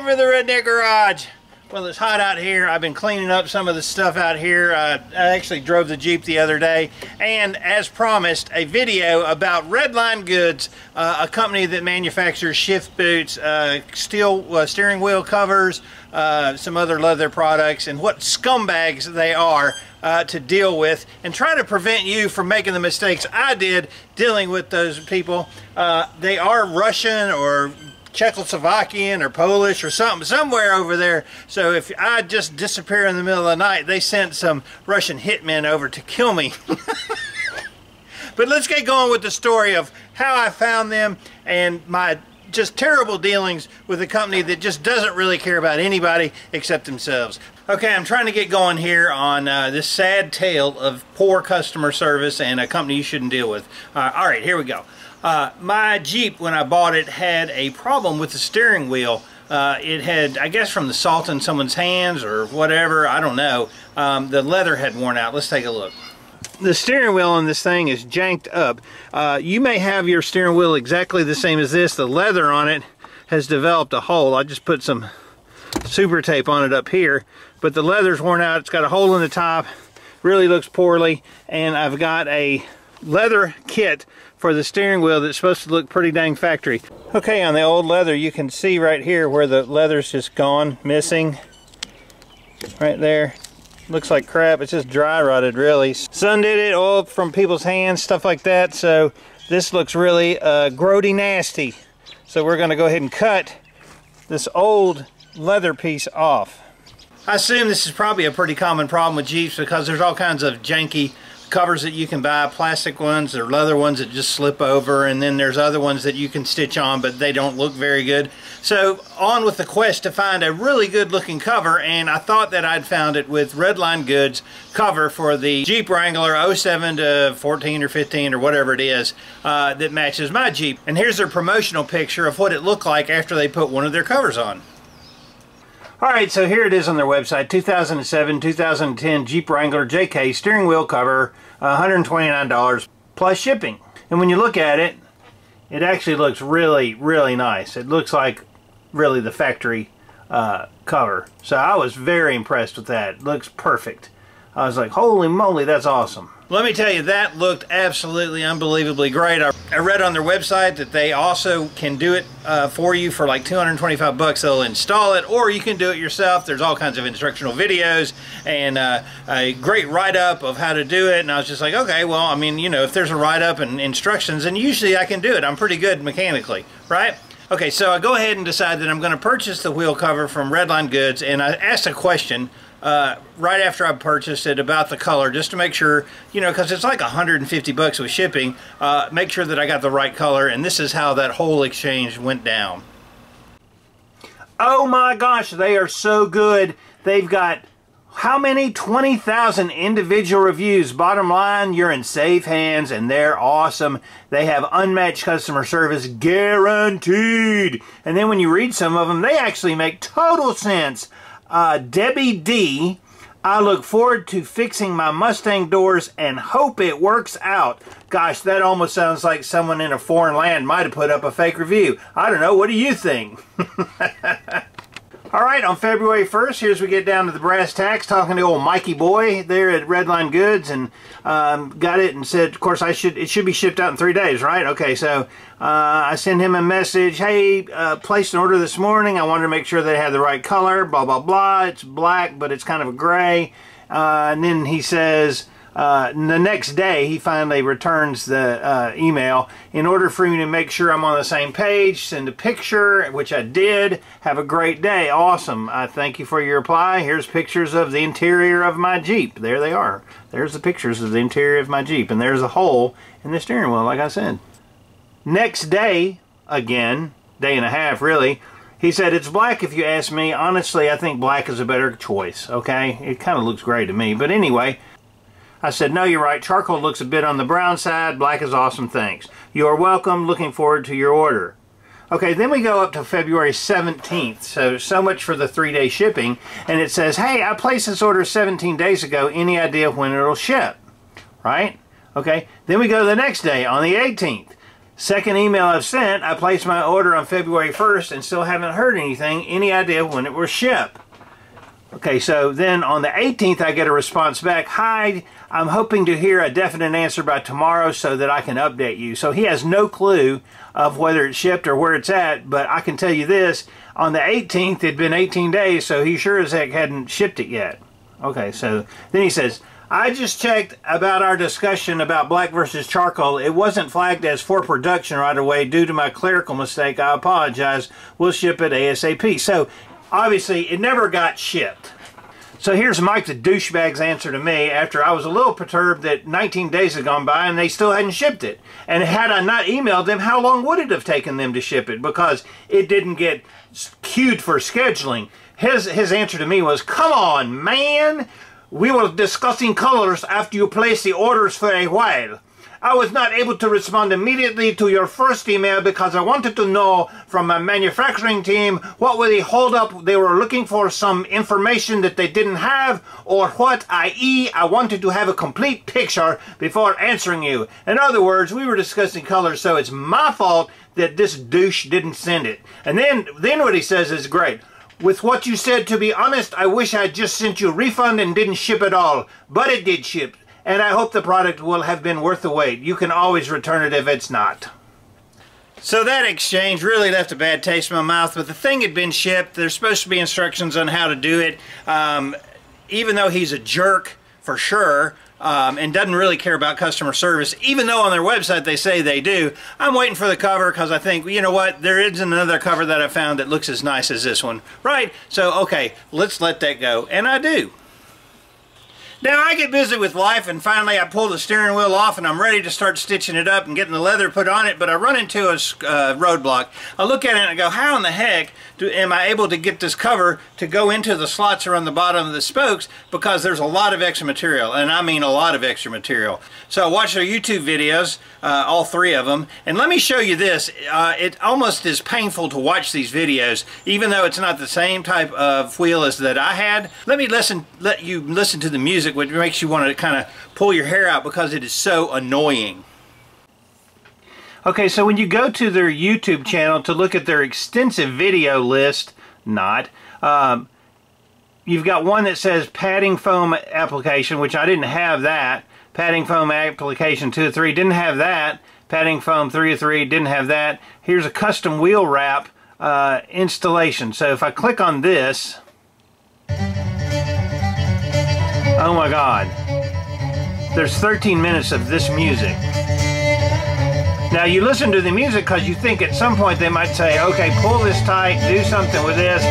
for the Redneck Garage. Well, it's hot out here. I've been cleaning up some of the stuff out here. I actually drove the Jeep the other day, and as promised, a video about Redline Goods, a company that manufactures shift boots, steel steering wheel covers, some other leather products, and what scumbags they are to deal with, and try to prevent you from making the mistakes I did dealing with those people. They are Russian or Czechoslovakian or Polish or something, somewhere over there. So if I just disappear in the middle of the night, they sent some Russian hitmen over to kill me. But let's get going with the story of how I found them and my just terrible dealings with a company that just doesn't really care about anybody except themselves. Okay, I'm trying to get going here on this sad tale of poor customer service and a company you shouldn't deal with. All right, here we go. My Jeep, when I bought it, had a problem with the steering wheel. It had, I guess from the salt in someone's hands or whatever, I don't know, the leather had worn out. Let's take a look. The steering wheel on this thing is janked up. You may have your steering wheel exactly the same as this. The leather on it has developed a hole. I just put some super tape on it up here, but the leather's worn out. It's got a hole in the top, really looks poorly, and I've got a leather kit for the steering wheel that's supposed to look pretty dang factory. Okay, on the old leather you can see right here where the leather's just gone, missing. Right there. Looks like crap. It's just dry rotted really. Sun did it, oil from people's hands, stuff like that. So this looks really grody nasty. So we're going to go ahead and cut this old leather piece off. I assume this is probably a pretty common problem with Jeeps because there's all kinds of janky covers that you can buy, plastic ones or leather ones that just slip over, and then there's other ones that you can stitch on but they don't look very good. So on with the quest to find a really good looking cover, and I thought that I'd found it with Redline Goods cover for the Jeep Wrangler 07 to 14 or 15 or whatever it is that matches my Jeep. And here's their promotional picture of what it looked like after they put one of their covers on. Alright, so here it is on their website, 2007-2010 Jeep Wrangler JK steering wheel cover, $129 plus shipping. And when you look at it, it actually looks really, really nice. It looks like really the factory cover. So I was very impressed with that. It looks perfect. I was like, holy moly, that's awesome. Let me tell you, that looked absolutely unbelievably great. I read on their website that they also can do it for you for like 225 bucks. They'll install it, or you can do it yourself. There's all kinds of instructional videos and a great write-up of how to do it. And I was just like, okay, well, I mean, you know, if there's a write-up and instructions, then usually I can do it. I'm pretty good mechanically, right? Okay, so I go ahead and decide that I'm going to purchase the wheel cover from Redline Goods, and I asked a question right after I purchased it about the color, just to make sure, you know, because it's like 150 bucks with shipping, make sure that I got the right color, and this is how that whole exchange went down. Oh my gosh, they are so good. They've got how many? 20,000 individual reviews. Bottom line, you're in safe hands and they're awesome. They have unmatched customer service guaranteed. And then when you read some of them, they actually make total sense. Debbie D, I look forward to fixing my Mustang doors and hope it works out. Gosh, that almost sounds like someone in a foreign land might have put up a fake review. I don't know, what do you think? Alright, on February 1st, here's we get down to the brass tacks, talking to old Mikey Boy there at Redline Goods, and got it and said, of course, it should be shipped out in 3 days, right? Okay, so I sent him a message, hey, placed an order this morning, I wanted to make sure they had the right color, blah, blah, blah, it's black, but it's kind of a gray, and then he says, the next day he finally returns the email. In order for me to make sure I'm on the same page, send a picture, which I did. Have a great day. Awesome. I thank you for your reply. Here's pictures of the interior of my Jeep. There they are. There's the pictures of the interior of my Jeep, and there's a hole in the steering wheel, like I said. Next day, again, day and a half really, he said, it's black if you ask me. Honestly, I think black is a better choice, okay? It kind of looks gray to me, but anyway, I said, no, you're right. Charcoal looks a bit on the brown side. Black is awesome. Thanks. You're welcome. Looking forward to your order. Okay, then we go up to February 17th. So much for the 3-day shipping. And it says, hey, I placed this order 17 days ago. Any idea when it'll ship? Right? Okay. Then we go to the next day on the 18th. Second email I've sent, I placed my order on February 1st and still haven't heard anything. Any idea when it will ship? Okay, so then on the 18th I get a response back. Hi, I'm hoping to hear a definite answer by tomorrow so that I can update you. So he has no clue of whether it's shipped or where it's at, but I can tell you this, on the 18th it'd been 18 days, so he sure as heck hadn't shipped it yet. Okay, so then he says, I just checked about our discussion about black versus charcoal. It wasn't flagged as for production right away due to my clerical mistake. I apologize. We'll ship it ASAP. So obviously it never got shipped. So here's Mike the douchebag's answer to me after I was a little perturbed that 19 days had gone by and they still hadn't shipped it. And had I not emailed them, how long would it have taken them to ship it? Because it didn't get queued for scheduling. His answer to me was, come on, man. We were discussing colors after you placed the orders for a while. I was not able to respond immediately to your first email because I wanted to know from my manufacturing team what were the holdup. They were looking for some information that they didn't have or what, i.e. I wanted to have a complete picture before answering you. In other words, we were discussing colors, so it's my fault that this douche didn't send it. And then what he says is great. With what you said, to be honest, I wish I had just sent you a refund and didn't ship at all. But it did ship. And I hope the product will have been worth the wait. You can always return it if it's not. So that exchange really left a bad taste in my mouth, but the thing had been shipped. There's supposed to be instructions on how to do it. Even though he's a jerk, for sure, and doesn't really care about customer service, even though on their website they say they do, I'm waiting for the cover because I think, you know what, there isn't another cover that I found that looks as nice as this one, right? So, okay, let's let that go, and I do. Now I get busy with life and finally I pull the steering wheel off and I'm ready to start stitching it up and getting the leather put on it, but I run into a roadblock. I look at it and I go, how in the heck am I able to get this cover to go into the slots around the bottom of the spokes, because there's a lot of extra material, and I mean a lot of extra material. So I watched their YouTube videos, all 3 of them, and let me show you this. It almost is painful to watch these videos, even though it's not the same type of wheel as that I had. Let you listen to the music, which makes you want to kind of pull your hair out because it is so annoying. Okay, so when you go to their YouTube channel to look at their extensive video list, you've got one that says padding foam application, which I didn't have that. Padding foam application 2 of 3, didn't have that. Padding foam 3 of 3, didn't have that. Here's a custom wheel wrap installation. So if I click on this, oh my God, there's 13 minutes of this music. Now you listen to the music because you think at some point they might say, okay, pull this tight, do something with this,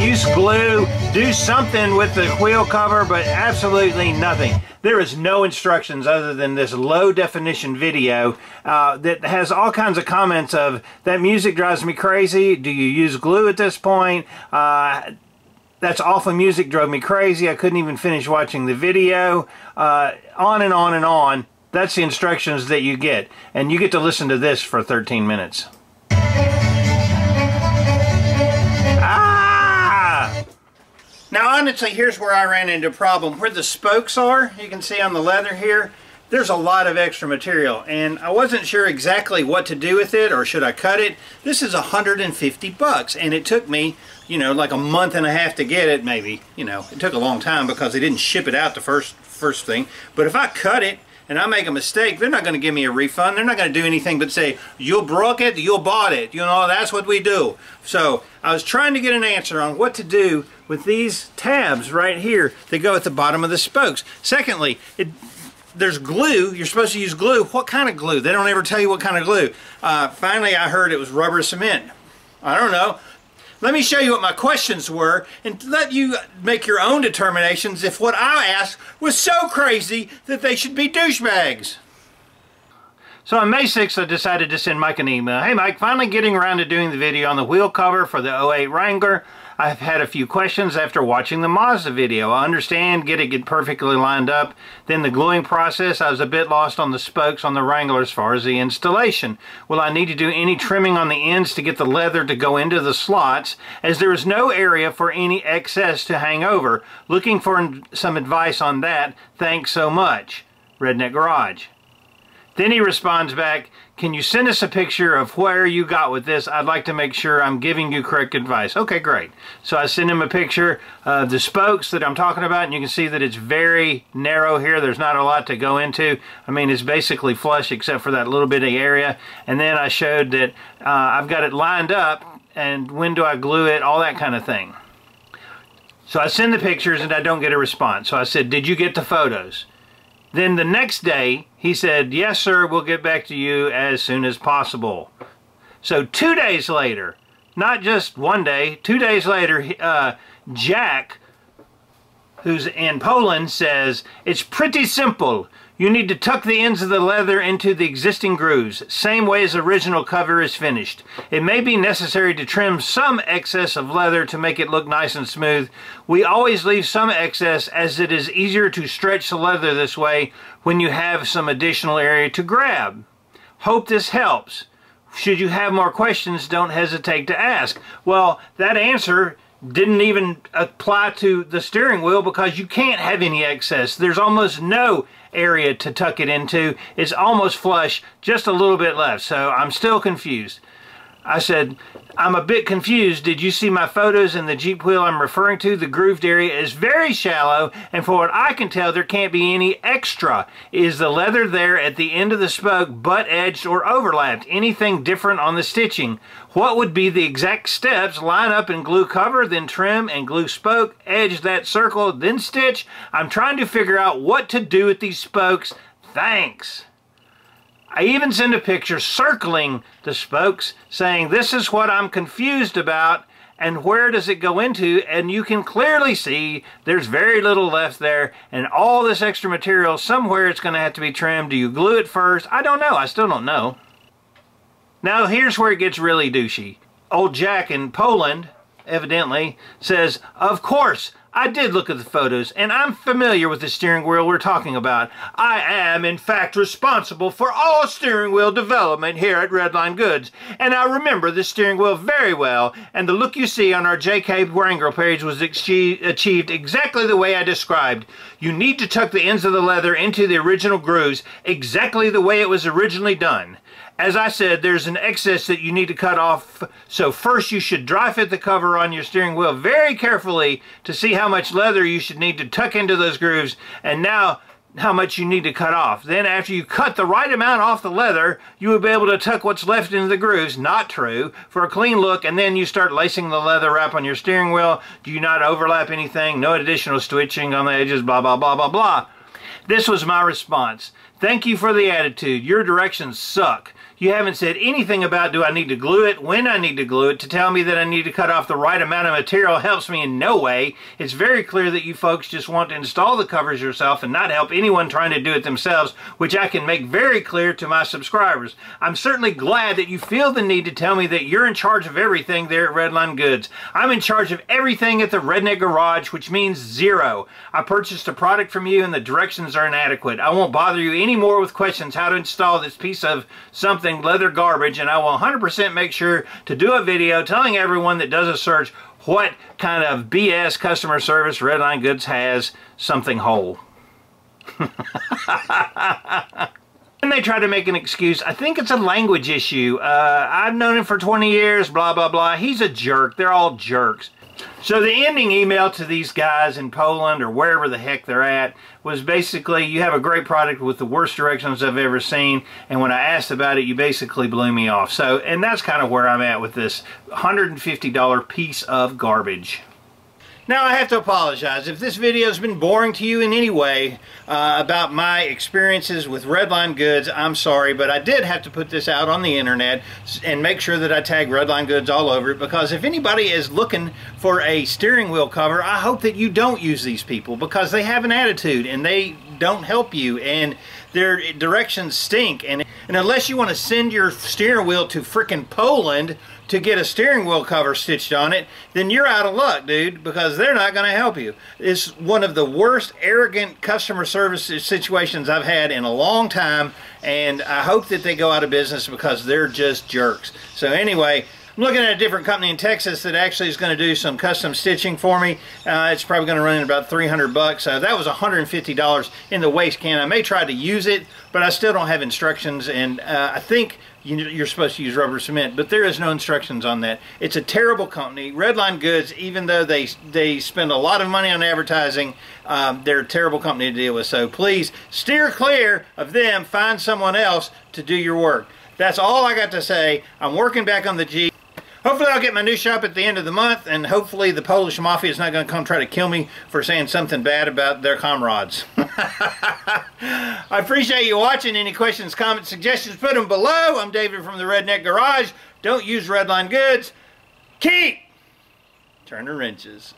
use glue, do something with the wheel cover, but absolutely nothing. There is no instructions other than this low definition video that has all kinds of comments of, that music drives me crazy, do you use glue at this point? That's awful music, drove me crazy, I couldn't even finish watching the video, on and on and on. That's the instructions that you get, and you get to listen to this for 13 minutes. Ah! Now honestly, here's where I ran into a problem. Where the spokes are, you can see on the leather here, there's a lot of extra material, and I wasn't sure exactly what to do with it, or should I cut it. This is $150, and it took me, you know, like a month and a half to get it, maybe. You know, it took a long time because they didn't ship it out the first thing. But if I cut it, and I make a mistake, they're not going to give me a refund. They're not going to do anything but say, you broke it, you bought it. You know, that's what we do. So I was trying to get an answer on what to do with these tabs right here that go at the bottom of the spokes. Secondly, there's glue. You're supposed to use glue. What kind of glue? They don't ever tell you what kind of glue. Finally, I heard it was rubber cement. I don't know. Let me show you what my questions were and let you make your own determinations if what I asked was so crazy that they should be douchebags. So on May 6th, I decided to send Mike an email. Hey Mike, finally getting around to doing the video on the wheel cover for the 08 Wrangler. I've had a few questions after watching the Mazda video. I understand getting it perfectly lined up. Then the gluing process, I was a bit lost on the spokes on the Wrangler as far as the installation. Will I need to do any trimming on the ends to get the leather to go into the slots, as there is no area for any excess to hang over? Looking for some advice on that. Thanks so much. Redneck Garage. Then he responds back, can you send us a picture of where you got with this? I'd like to make sure I'm giving you correct advice. Okay, great. So I send him a picture of the spokes that I'm talking about, and you can see that it's very narrow here. There's not a lot to go into. I mean, it's basically flush except for that little bit of area. And then I showed that I've got it lined up, and when do I glue it, all that kind of thing. So I send the pictures, and I don't get a response. So I said, did you get the photos? Then the next day, he said, yes, sir, we'll get back to you as soon as possible. So 2 days later, not just one day, 2 days later, Jack, who's in Poland, says, it's pretty simple. You need to tuck the ends of the leather into the existing grooves, same way as the original cover is finished. It may be necessary to trim some excess of leather to make it look nice and smooth. We always leave some excess as it is easier to stretch the leather this way when you have some additional area to grab. Hope this helps. Should you have more questions, don't hesitate to ask. Well, that answer didn't even apply to the steering wheel because you can't have any excess. There's almost no area to tuck it into. It's almost flush, just a little bit left. So I'm still confused. I said, I'm a bit confused. Did you see my photos in the Jeep wheel I'm referring to? The grooved area is very shallow, and for what I can tell, there can't be any extra. Is the leather there at the end of the spoke butt-edged or overlapped? Anything different on the stitching? What would be the exact steps? Line up and glue cover, then trim and glue spoke, edge that circle, then stitch. I'm trying to figure out what to do with these spokes. Thanks. I even send a picture circling the spokes saying this is what I'm confused about and where does it go into, and you can clearly see there's very little left there, and all this extra material, somewhere it's going to have to be trimmed. Do you glue it first? I don't know. I still don't know. Now here's where it gets really douchey. Old Jack in Poland, evidently, says, of course, I did look at the photos, and I'm familiar with the steering wheel we're talking about. I am, in fact, responsible for all steering wheel development here at Redline Goods, and I remember the steering wheel very well, and the look you see on our JK Wrangler page was achieved exactly the way I described. You need to tuck the ends of the leather into the original grooves exactly the way it was originally done. As I said, there's an excess that you need to cut off, so first you should dry fit the cover on your steering wheel very carefully to see how much leather you should need to tuck into those grooves, and now how much you need to cut off. Then after you cut the right amount off the leather, you will be able to tuck what's left into the grooves, not true, for a clean look, and then you start lacing the leather wrap on your steering wheel. Do you not overlap anything? No additional stitching on the edges, blah, blah, blah, blah, blah. This was my response. Thank you for the attitude. Your directions suck. You haven't said anything about do I need to glue it, when I need to glue it. To tell me that I need to cut off the right amount of material helps me in no way. It's very clear that you folks just want to install the covers yourself and not help anyone trying to do it themselves, which I can make very clear to my subscribers. I'm certainly glad that you feel the need to tell me that you're in charge of everything there at Redline Goods. I'm in charge of everything at the Redneck Garage, which means zero. I purchased a product from you and the directions are inadequate. I won't bother you anymore with questions how to install this piece of something leather garbage, and I will 100% make sure to do a video telling everyone that does a search what kind of BS customer service Redline Goods has. Something whole. And they try to make an excuse. I think it's a language issue. I've known him for 20 years, blah, blah, blah. He's a jerk. They're all jerks. So the ending email to these guys in Poland or wherever the heck they're at was basically, you have a great product with the worst directions I've ever seen, and when I asked about it, you basically blew me off. So, and that's kind of where I'm at with this $150 piece of garbage. Now I have to apologize if this video has been boring to you in any way about my experiences with Redline Goods. I'm sorry, but I did have to put this out on the internet and make sure that I tag Redline Goods all over it, because if anybody is looking for a steering wheel cover, I hope that you don't use these people, because they have an attitude and they don't help you and their directions stink. And unless you want to send your steering wheel to frickin' Poland to get a steering wheel cover stitched on it, then you're out of luck, dude, because they're not going to help you. It's one of the worst arrogant customer service situations I've had in a long time, and I hope that they go out of business because they're just jerks. So anyway, I'm looking at a different company in Texas that actually is going to do some custom stitching for me. It's probably going to run in about 300 bucks. That was $150 in the waste can. I may try to use it, but I still don't have instructions, and I think you're supposed to use rubber cement, but there is no instructions on that. It's a terrible company. Redline Goods, even though they spend a lot of money on advertising, they're a terrible company to deal with. So please steer clear of them. Find someone else to do your work. That's all I got to say. I'm working back on the Jeep. Hopefully I'll get my new shop at the end of the month, and hopefully the Polish Mafia is not going to come try to kill me for saying something bad about their comrades. I appreciate you watching. Any questions, comments, suggestions, put them below. I'm David from the Redneck Garage. Don't use Redline Goods. Keep turning wrenches.